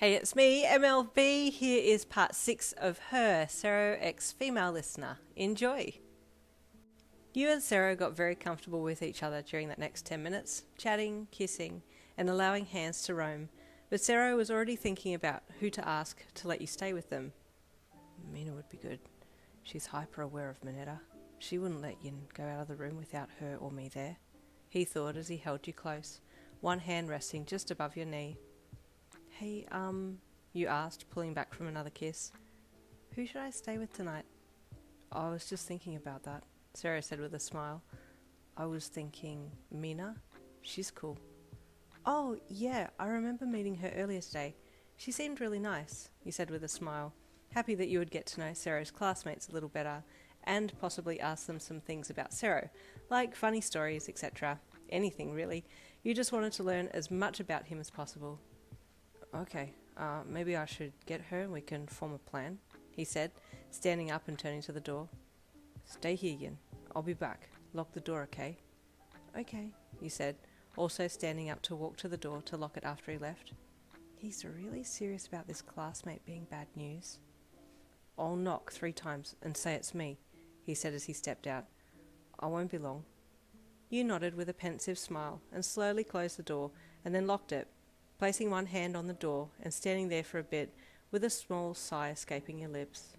Hey, it's me, MLB. Here is part 6 of Her, Sero X Female Listener. Enjoy! You and Sero got very comfortable with each other during that next 10 minutes, chatting, kissing, and allowing hands to roam. But Sero was already thinking about who to ask to let you stay with them. Mina would be good. She's hyper aware of Mineta. She wouldn't let Yin go out of the room without her or me there, he thought as he held you close, one hand resting just above your knee. Hey, you asked, pulling back from another kiss. Who should I stay with tonight? I was just thinking about that, Sero said with a smile. I was thinking, Mina? She's cool. Oh, yeah, I remember meeting her earlier today. She seemed really nice, he said with a smile, happy that you would get to know Sero's classmates a little better, and possibly ask them some things about Sero, like funny stories, etc. Anything, really. You just wanted to learn as much about him as possible. Okay, maybe I should get her and we can form a plan, he said, standing up and turning to the door. Stay here, Yin. I'll be back. Lock the door, okay? Okay, you said, also standing up to walk to the door to lock it after he left. He's really serious about this classmate being bad news. I'll knock 3 times and say it's me, he said as he stepped out. I won't be long. You nodded with a pensive smile and slowly closed the door and then locked it, placing one hand on the door and standing there for a bit with a small sigh escaping your lips.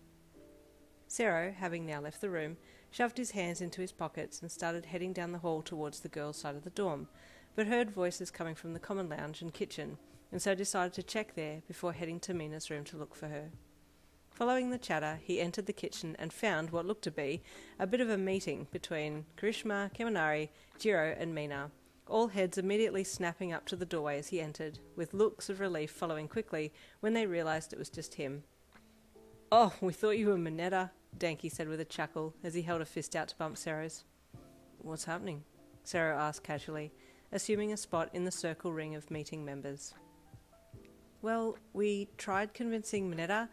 Sero, having now left the room, shoved his hands into his pockets and started heading down the hall towards the girls' side of the dorm, but heard voices coming from the common lounge and kitchen, and so decided to check there before heading to Mina's room to look for her. Following the chatter, he entered the kitchen and found what looked to be a bit of a meeting between Karishma, Keminari, Jiro and Mina, all heads immediately snapping up to the doorway as he entered, with looks of relief following quickly when they realised it was just him. Oh, we thought you were Mineta, Danky said with a chuckle as he held a fist out to bump Sero's. What's happening? Sero asked casually, assuming a spot in the circle ring of meeting members. Well, we tried convincing Mineta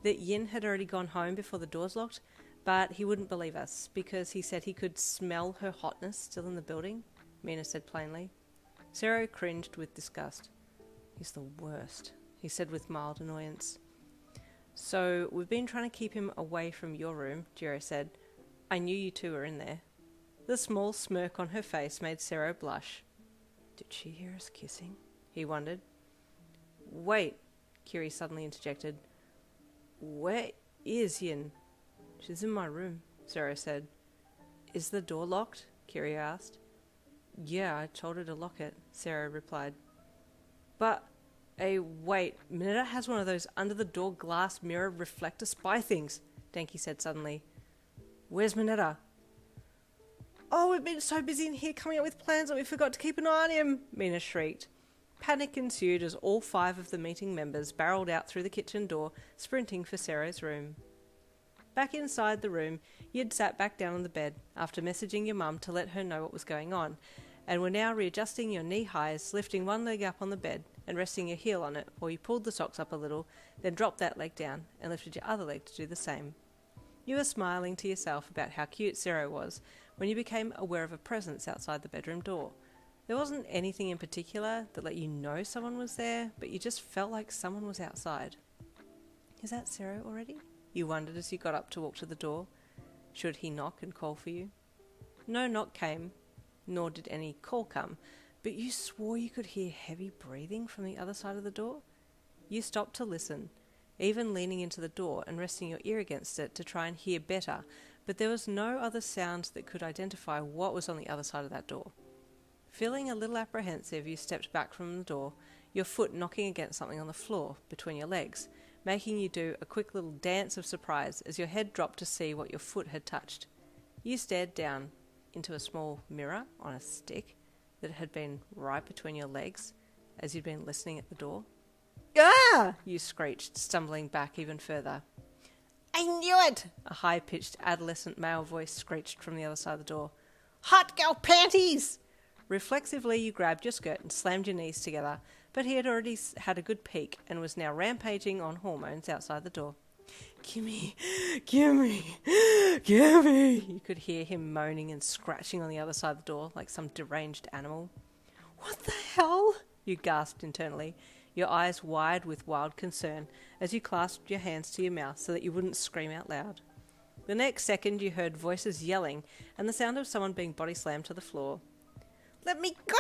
that Yin had already gone home before the doors locked, but he wouldn't believe us because he said he could smell her hotness still in the building, Mina said plainly. Sero cringed with disgust. He's the worst, he said with mild annoyance. So we've been trying to keep him away from your room, Jiro said. I knew you two were in there. The small smirk on her face made Sero blush. Did she hear us kissing? He wondered. Wait, Kiri suddenly interjected. Where is Yin? She's in my room, Sero said. Is the door locked? Kiri asked. Yeah, I told her to lock it, Sero replied. But, wait, Mineta has one of those under-the-door glass mirror reflector spy things, Danky said suddenly. Where's Mineta? Oh, we've been so busy in here coming up with plans that we forgot to keep an eye on him, Mina shrieked. Panic ensued as all 5 of the meeting members barreled out through the kitchen door, sprinting for Sero's room. Back inside the room, you'd sat back down on the bed after messaging your mum to let her know what was going on, and were now readjusting your knee-highs, lifting one leg up on the bed and resting your heel on it while you pulled the socks up a little, then dropped that leg down and lifted your other leg to do the same. You were smiling to yourself about how cute Sero was when you became aware of a presence outside the bedroom door. There wasn't anything in particular that let you know someone was there, but you just felt like someone was outside. Is that Sero already? You wondered as you got up to walk to the door. Should he knock and call for you? No knock came, nor did any call come, but you swore you could hear heavy breathing from the other side of the door. You stopped to listen, even leaning into the door and resting your ear against it to try and hear better, but there was no other sound that could identify what was on the other side of that door. Feeling a little apprehensive, you stepped back from the door, your foot knocking against something on the floor between your legs, making you do a quick little dance of surprise as your head dropped to see what your foot had touched. You stared down into a small mirror on a stick that had been right between your legs as you'd been listening at the door. Ah! You screeched, stumbling back even further. I knew it! A high-pitched adolescent male voice screeched from the other side of the door. Hot girl panties! Reflexively, you grabbed your skirt and slammed your knees together, but he had already had a good peek and was now rampaging on hormones outside the door. Gimme, gimme, gimme! You could hear him moaning and scratching on the other side of the door like some deranged animal. What the hell? You gasped internally. your eyes wide with wild concern as you clasped your hands to your mouth so that you wouldn't scream out loud. The next second you heard voices yelling and the sound of someone being body slammed to the floor. "Let me go!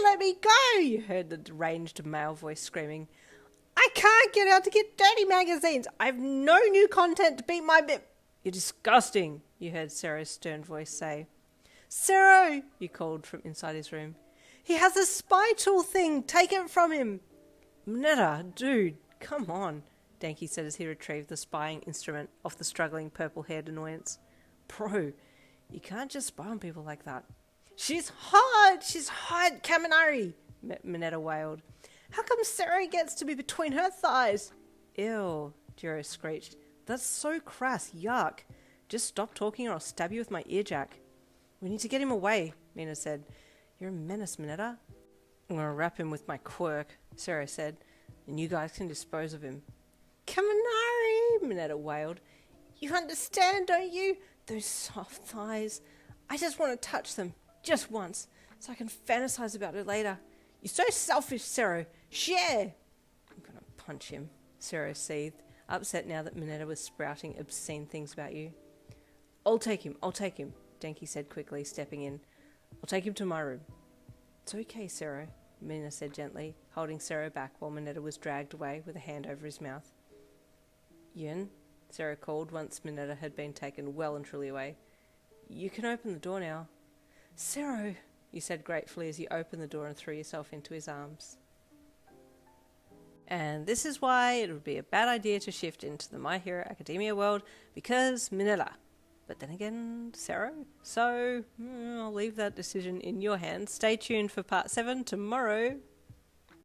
Let me go!" you heard the deranged male voice screaming. "I can't get out to get dirty magazines! I've no new content to beat my bit." "You're disgusting," you heard Sero's stern voice say. "Sero!" you called from inside his room. "He has a spy tool thing! Take it from him!" "Mineta, dude, come on," Denki said as he retrieved the spying instrument off the struggling purple-haired annoyance. "Bro, you can't just spy on people like that." "She's hot! She's hot, Kaminari!" Mineta wailed. "How come Sero gets to be between her thighs?" "Ew," Jiro screeched. "That's so crass, yuck. Just stop talking or I'll stab you with my earjack." "We need to get him away," Mina said. "You're a menace, Mineta." "I'm going to wrap him with my quirk," Sero said, "and you guys can dispose of him." "Kaminari!" Mineta wailed. "You understand, don't you? Those soft thighs. I just want to touch them, just once, so I can fantasize about it later. You're so selfish, Sero. Share!" "I'm going to punch him," Sero seethed, upset now that Mineta was sprouting obscene things about you. I'll take him, Denki said quickly, stepping in. "I'll take him to my room." "It's okay, Sero," Mina said gently, holding Sero back while Mineta was dragged away with a hand over his mouth. "Yun," Sero called once Mineta had been taken well and truly away. "You can open the door now." "Sero," you said gratefully as you opened the door and threw yourself into his arms. And this is why it would be a bad idea to shift into the My Hero Academia world, because Mineta. But then again, Sero? So, I'll leave that decision in your hands. Stay tuned for part 7 tomorrow.